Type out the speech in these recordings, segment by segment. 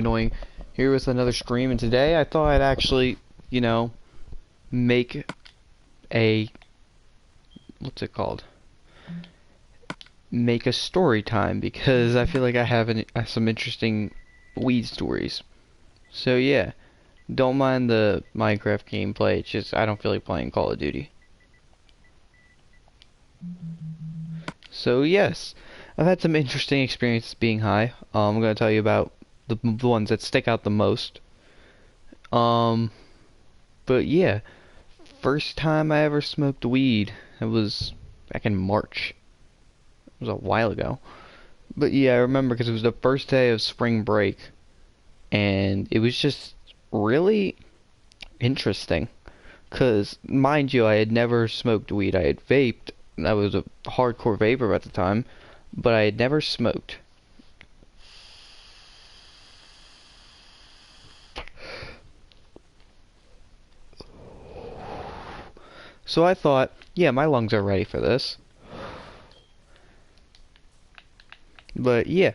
Annoying here with another stream, and today I thought I'd actually, make a what's it called? Make a story time because I feel like I have some interesting weed stories. So yeah, don't mind the Minecraft gameplay. It's just I don't feel like playing Call of Duty. So yes, I've had some interesting experiences being high. I'm gonna tell you about the ones that stick out the most. Um, but yeah. First time I ever smoked weed, it was back in March. It was a while ago. But yeah, I remember because it was the first day of spring break, and it was just really interesting. Because, mind you, I had never smoked weed. I had vaped. I was a hardcore vapor at the time, but I had never smoked. So I thought, yeah, my lungs are ready for this. But yeah,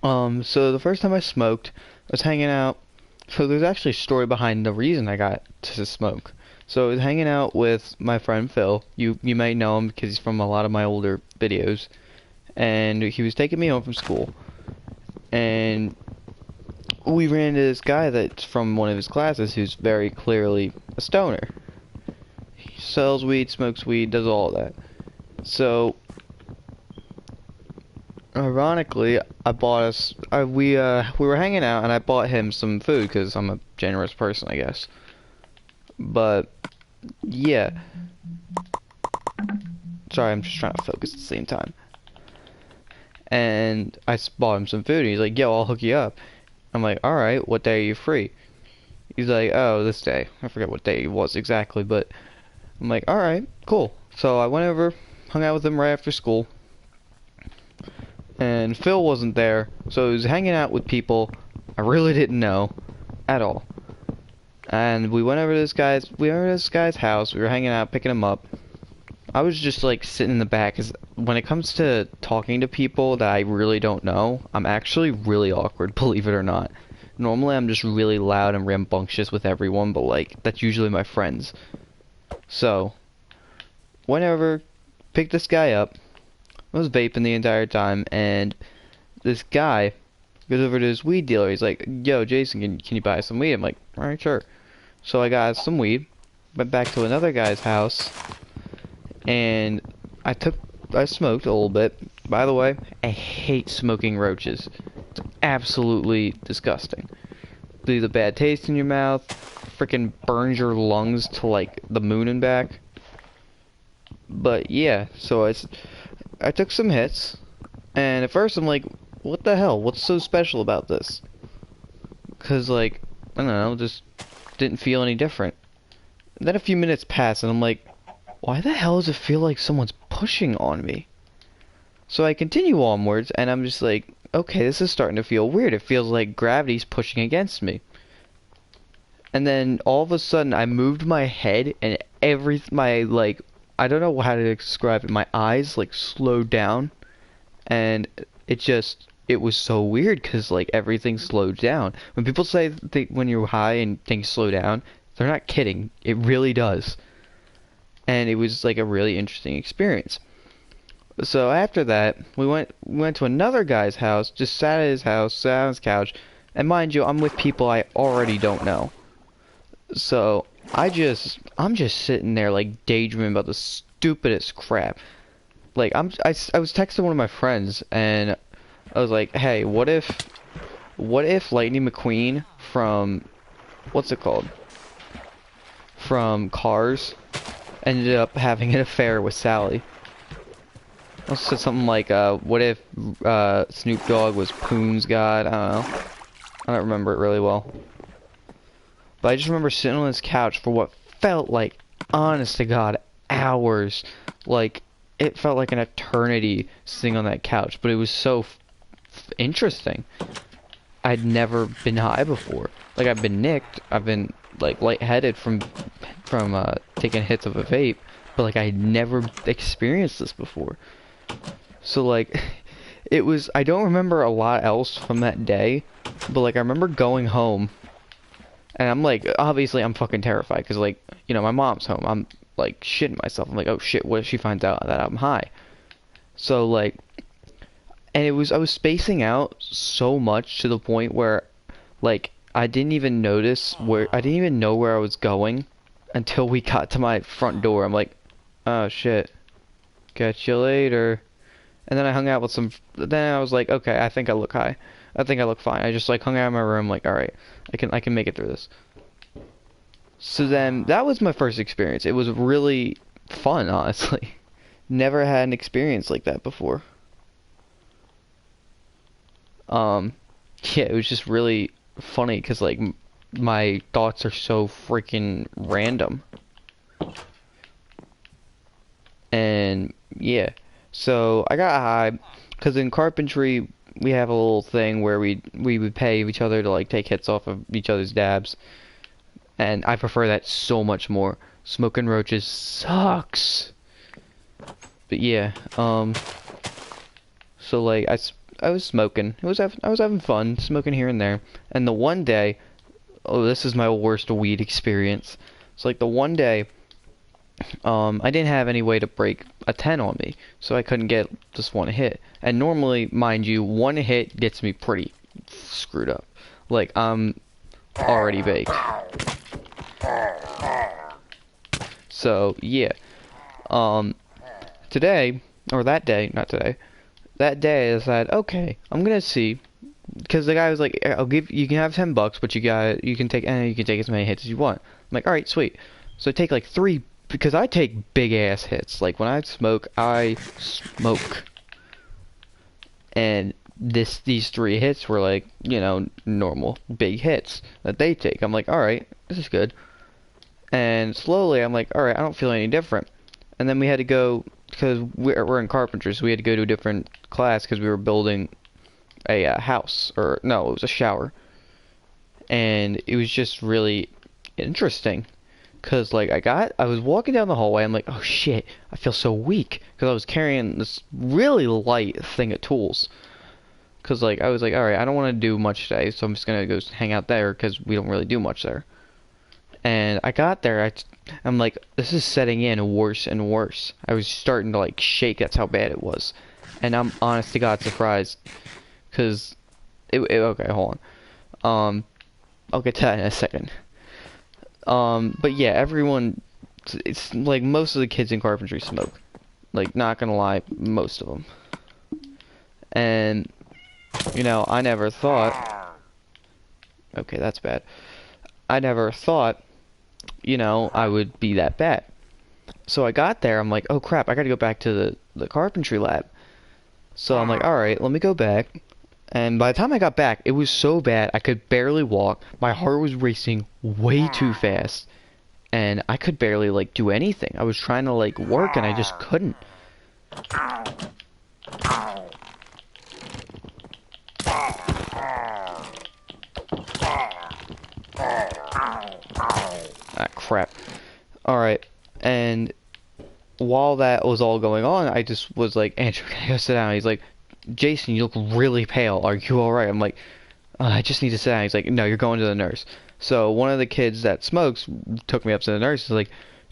so the first time I smoked, I was hanging out. So there's actually a story behind the reason I got to smoke. So I was hanging out with my friend Phil. You might know him because he's from a lot of my older videos. And he was taking me home from school. And we ran into this guy that's from one of his classes who's very clearly a stoner. He sells weed, smokes weed, does all that. So ironically, I bought us. We were hanging out, and I bought him some food because I'm a generous person, I guess. But yeah, sorry, I'm just trying to focus at the same time. And I bought him some food. And he's like, "Yo, I'll hook you up." I'm like, "All right, what day are you free?" He's like, "Oh, this day." I forget what day it was exactly, but I'm like, "All right, cool." So I went over, hung out with him right after school. And Phil wasn't there, so he was hanging out with people I really didn't know at all. And we went over to this guy's house. We were hanging out, picking him up. I was just like sitting in the back, 'cause when it comes to talking to people that I really don't know, I'm actually really awkward, believe it or not. Normally I'm just really loud and rambunctious with everyone, but like that's usually my friends. So, went over, picked this guy up. I was vaping the entire time, and this guy goes over to his weed dealer. He's like, "Yo, Jason, can you buy some weed?" I'm like, "Alright, sure." So I got some weed, went back to another guy's house, and I smoked a little bit. By the way, I hate smoking roaches. It's absolutely disgusting. Leaves a bad taste in your mouth, freaking burns your lungs to like the moon and back. But yeah, so I took some hits, and at first I'm like, what the hell? What's so special about this? Cause like, I don't know, just didn't feel any different. And then a few minutes pass, and I'm like, why the hell does it feel like someone's pushing on me? So I continue onwards, and I'm just like, okay, this is starting to feel weird. It feels like gravity's pushing against me. And then all of a sudden, I moved my head, and like, I don't know how to describe it. My eyes like slowed down, and it was so weird because like everything slowed down. When people say when you're high and things slow down, they're not kidding. It really does. And it was like a really interesting experience. So after that, we went to another guy's house, just sat at his house, sat on his couch, and mind you, I'm with people I already don't know. So I'm just sitting there like daydreaming about the stupidest crap. Like I was texting one of my friends, and I was like, "Hey, what if Lightning McQueen from what's it called? From Cars ended up having an affair with Sally?" I said something like, what if Snoop Dogg was Poon's god? I don't know. I don't remember it really well. But I just remember sitting on this couch for what felt like, honest to God, hours. Like, it felt like an eternity sitting on that couch, but it was so interesting. I'd never been high before. Like, I've been nicked. I've been, like, lightheaded from taking hits of a vape, but, like, I'd never experienced this before. So, like, It was, I don't remember a lot else from that day, but like I remember going home and I'm like, obviously I'm fucking terrified because like, you know, my mom's home. I'm like shitting myself. I'm like, oh shit, what if she finds out that I'm high? So like, and I was spacing out so much to the point where like I didn't even I didn't even know where I was going until we got to my front door. I'm like, oh shit, catch you later. And then I hung out with then I was like, okay, I think I look high. I think I look fine. I just like hung out in my room like, all right, I can make it through this. So then that was my first experience. It was really fun, honestly. Never had an experience like that before. Um, yeah, it was just really funny because like my thoughts are so freaking random. And yeah, so I got high because in carpentry we have a little thing where we would pay each other to like take hits off of each other's dabs, and I prefer that so much more. Smoking roaches sucks. But yeah, so like I was smoking. I was having fun smoking here and there. And the one day, oh, this is my worst weed experience. It's like the one day, I didn't have any way to break a 10 on me, so I couldn't get just one hit. And normally, mind you, one hit gets me pretty screwed up. Like I'm already baked. So yeah, today or that day, not today. That day I decided, okay, I'm gonna see, because the guy was like, you can have $10, but you can take as many hits as you want. I'm like, all right, sweet. So I take like 3, because I take big ass hits. Like when I smoke, and these 3 hits were like, you know, normal big hits that they take. I'm like, all right, this is good. And slowly, I'm like, all right, I don't feel any different. And then we had to go, because we're in carpentry, so we had to go to a different class because we were building a house, or no, it was a shower. And it was just really interesting, because like I was walking down the hallway, I'm like, oh shit, I feel so weak, because I was carrying this really light thing of tools. Because like I was like, all right, I don't want to do much today, so I'm just gonna go hang out there because we don't really do much there. And I got there, I'm like, this is setting in worse and worse. I was starting to like shake, that's how bad it was. And I'm honest to God surprised, because okay, hold on. I'll get to that in a second. But yeah, it's like most of the kids in carpentry smoke. Like, not gonna lie, most of them. And, you know, I never thought, okay, that's bad. I never thought, you know, I would be that bad. So I got there, I'm like, oh crap, I gotta go back to the carpentry lab. So I'm like, alright, let me go back. And by the time I got back, it was so bad, I could barely walk. My heart was racing way too fast. And I could barely, like, do anything. I was trying to, like, work, and I just couldn't. Ah, crap. Alright, and while that was all going on, I just was like, Andrew, can I go sit down? He's like, Jason, you look really pale. Are you alright? I'm like, I just need to sit down. He's like, no, you're going to the nurse. So one of the kids that smokes took me up to the nurse. He's like,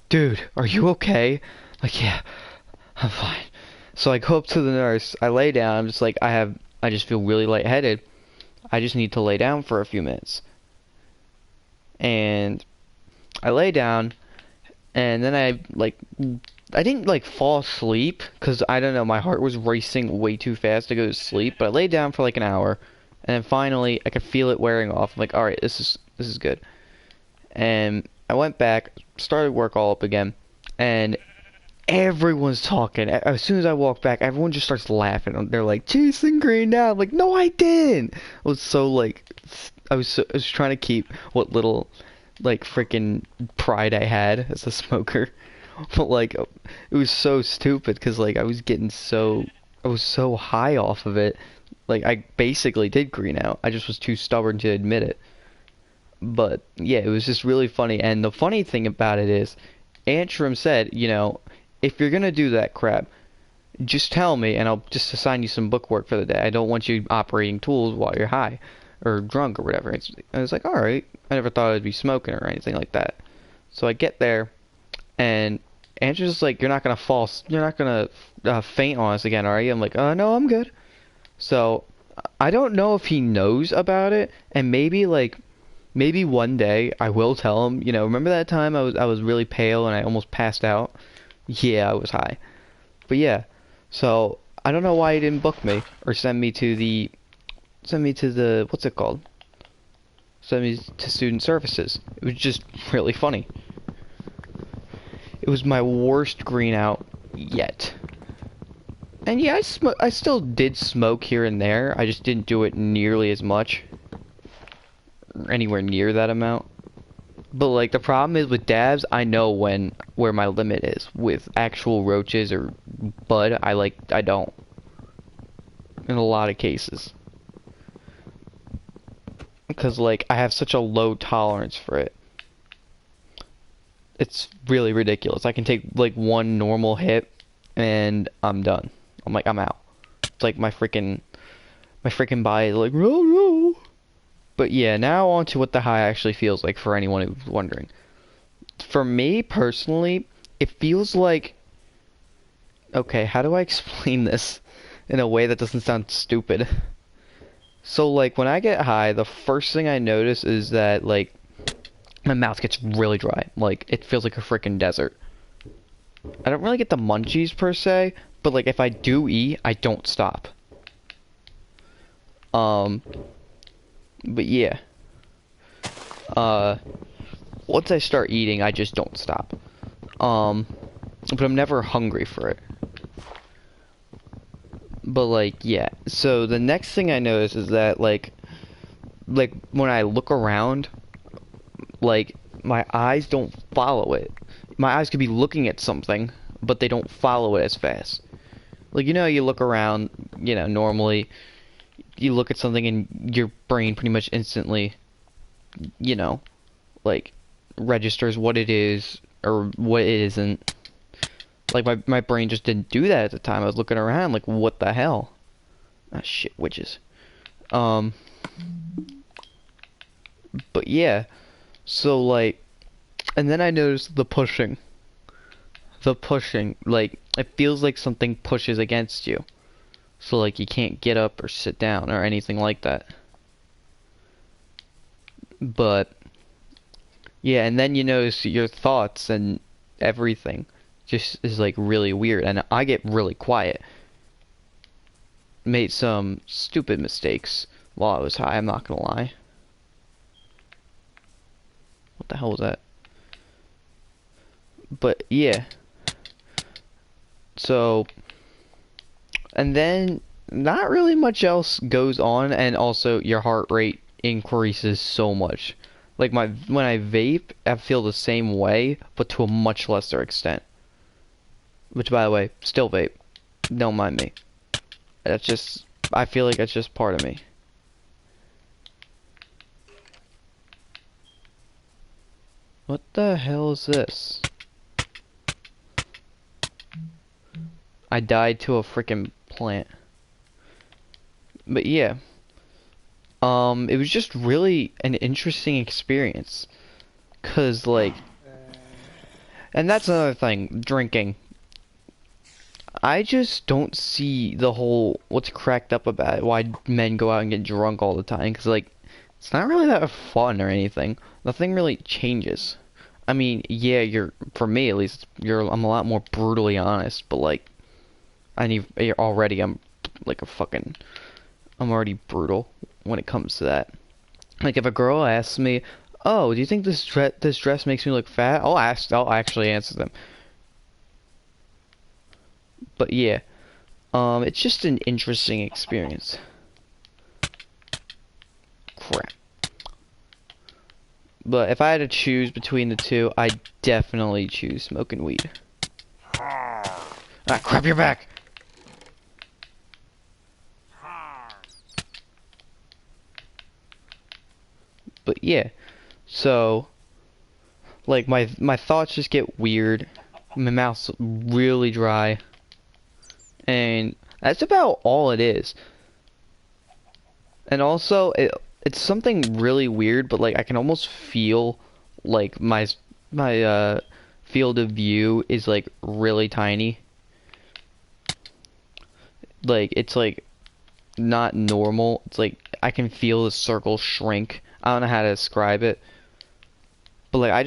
dude, are you okay? I'm like, yeah, I'm fine. So I go up to the nurse. I lay down. I'm just like, I just feel really lightheaded. I just need to lay down for a few minutes. And I lay down, and then I didn't like fall asleep because I don't know, my heart was racing way too fast to go to sleep. But I laid down for like an hour, and then finally I could feel it wearing off. I'm like, all right, this is good. And I went back, started work all up again, and everyone's talking. As soon as I walk back, everyone just starts laughing. They're like, Jason Green now. I'm like, no, I didn't. I was so like, I was trying to keep what little like freaking pride I had as a smoker. But like, it was so stupid because like I was so high off of it. Like I basically did green out. I just was too stubborn to admit it. But yeah, it was just really funny. And the funny thing about it is, Antrim said, you know, if you're gonna do that crap, just tell me, and I'll just assign you some book work for the day. I don't want you operating tools while you're high or drunk or whatever. I was like, all right. I never thought I'd be smoking or anything like that. So I get there, and Andrew's like, you're not gonna faint on us again, are you? I'm like, no, I'm good. So I don't know if he knows about it, and maybe one day I will tell him. Remember that time I was really pale and I almost passed out? Yeah, I was high. But yeah, so I don't know why he didn't book me or send me to the what's it called? Send me to student services. It was just really funny. It was my worst green out yet. And yeah, I still did smoke here and there. I just didn't do it nearly as much. Or anywhere near that amount. But like the problem is with dabs, I know where my limit is. With actual roaches or bud, I don't. In a lot of cases. Because like I have such a low tolerance for it. It's really ridiculous. I can take like one normal hit and I'm done. I'm out. It's like my freaking body is like, no, no. But yeah, now on to what the high actually feels like for anyone who's wondering. For me personally, it feels like, okay, how do I explain this in a way that doesn't sound stupid? So like when I get high, the first thing I notice is that like my mouth gets really dry. Like it feels like a freaking desert. I don't really get the munchies per se, but like if I do eat, I don't stop. But yeah. Once I start eating, I just don't stop. But I'm never hungry for it. But like, yeah. So the next thing I notice is that like when I look around, like my eyes don't follow it. My eyes could be looking at something, but they don't follow it as fast. Like, you look around, normally you look at something and your brain pretty much instantly, like registers what it is or what it isn't. Like my brain just didn't do that at the time. I was looking around like, what the hell? Ah, shit, witches. But yeah. So like, and then I noticed the pushing. Like it feels like something pushes against you. So like you can't get up or sit down or anything like that. But yeah, and then you notice your thoughts and everything just is like really weird, and I get really quiet. Made some stupid mistakes while I was high, I'm not gonna lie. What the hell was that? But yeah. So, and then not really much else goes on, and also your heart rate increases so much. Like when I vape, I feel the same way, but to a much lesser extent. Which, by the way, still vape. Don't mind me. I feel like that's just part of me. What the hell is this? I died to a freaking plant. But yeah. It was just really an interesting experience. 'Cause like, and that's another thing, drinking. I just don't see the whole what's cracked up about it, why men go out and get drunk all the time, 'cause like it's not really that fun or anything. Nothing really changes. I mean, yeah, for me at least, I'm a lot more brutally honest, but like I'm like I'm already brutal when it comes to that. Like if a girl asks me, "Oh, do you think this dress makes me look fat?" I'll actually answer them. But yeah, it's just an interesting experience. Crap. But if I had to choose between the two, I'd definitely choose smoking weed. Ah, crap, you're back! But yeah, so like my thoughts just get weird. My mouth's really dry. And that's about all it is. And also, it's something really weird, but like I can almost feel like my field of view is like really tiny. Like it's like not normal. It's like I can feel the circle shrink. I don't know how to describe it. But like I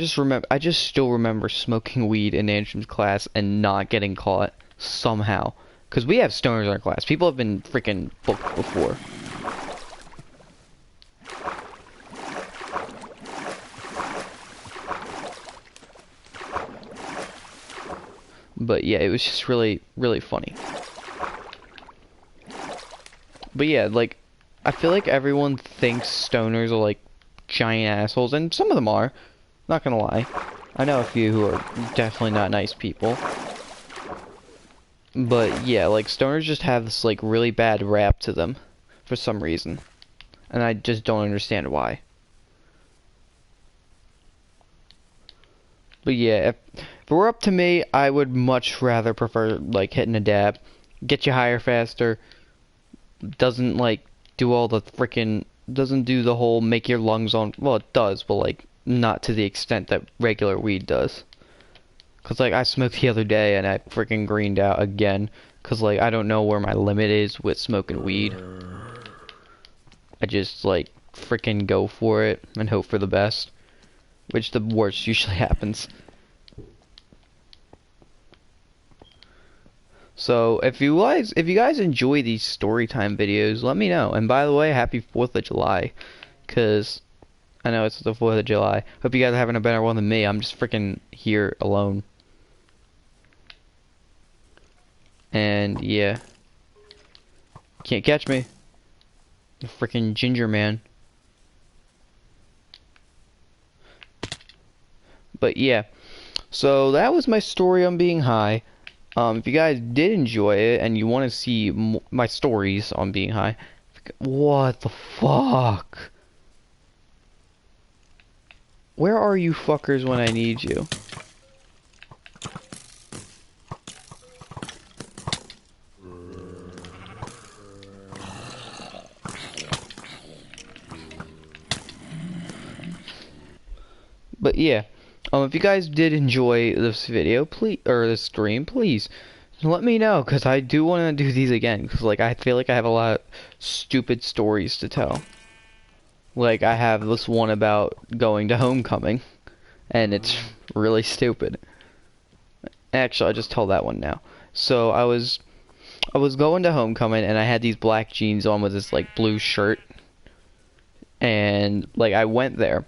just still remember smoking weed in Andrew's class and not getting caught somehow. Cause we have stoners in our class. People have been freaking booked before. But yeah, it was just really, really funny. But yeah, like, I feel like everyone thinks stoners are like giant assholes, and some of them are. Not gonna lie. I know a few who are definitely not nice people. But yeah, like, stoners just have this like really bad rap to them for some reason. And I just don't understand why. But yeah, if it were up to me, I would much rather prefer like hitting a dab. Get you higher faster. Doesn't like do all the freaking, doesn't do the whole make your lungs on, well it does, but like not to the extent that regular weed does. Cause like I smoked the other day and I freaking greened out again. Cause like I don't know where my limit is with smoking weed. I just like freaking go for it and hope for the best. Which the worst usually happens. So if you guys enjoy these story time videos, let me know. And by the way, happy 4th of July. Cause I know it's the 4th of July. Hope you guys are having a better one than me. I'm just freaking here alone. And yeah. Can't catch me. The freaking ginger man. But yeah. So that was my story on being high. If you guys did enjoy it and you want to see my stories on being high, what the fuck? Where are you fuckers when I need you? But yeah, if you guys did enjoy this video, please, or this stream, please let me know, because I do want to do these again, because like I feel like I have a lot of stupid stories to tell. Like I have this one about going to homecoming, and it's really stupid. Actually, I'll just tell that one now. So I was going to homecoming, and I had these black jeans on with this like blue shirt, and like I went there.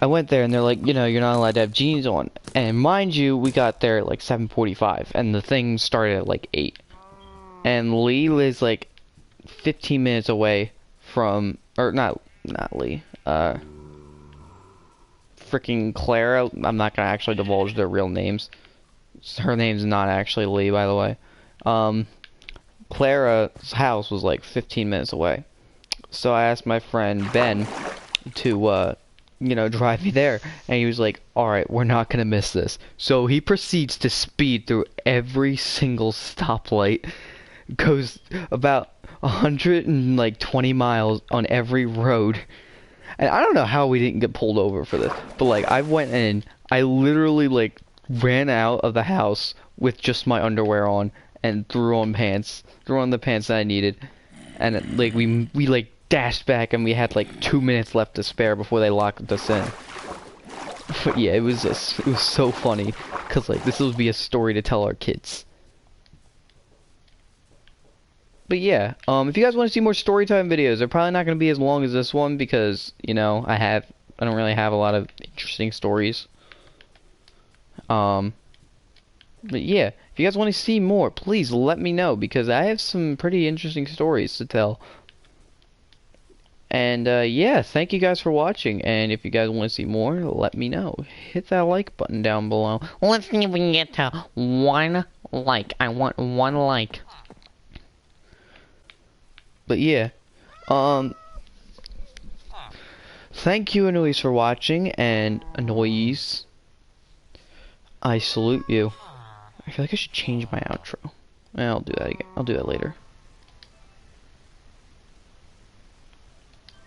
And they're like, you know, you're not allowed to have jeans on. And mind you, we got there at like 7:45, and the thing started at like 8. And Lee lives like 15 minutes away from, or not Lee, freaking Clara. I'm not gonna actually divulge their real names. Her name's not actually Lee, by the way. Clara's house was like 15 minutes away. So I asked my friend Ben to, you know, drive me there, and he was like, alright, we're not gonna miss this. So he proceeds to speed through every single stoplight, goes about 120 miles on every road, and I don't know how we didn't get pulled over for this, but like, I went in, I literally like ran out of the house with just my underwear on, and threw on the pants that I needed, and like, we like dashed back, and we had like 2 minutes left to spare before they locked us in. But yeah, it was so funny, cause like this will be a story to tell our kids. But yeah, if you guys want to see more storytime videos, they're probably not going to be as long as this one, because you know I don't really have a lot of interesting stories. But yeah, if you guys want to see more, please let me know, because I have some pretty interesting stories to tell. And yeah, thank you guys for watching, and if you guys want to see more, let me know. Hit that like button down below. Let's see if we can get to 1 like. I want 1 like. But yeah, thank you Annoys for watching, and Annoyees, I salute you. I feel like I should change my outro. I'll do that again. I'll do that later.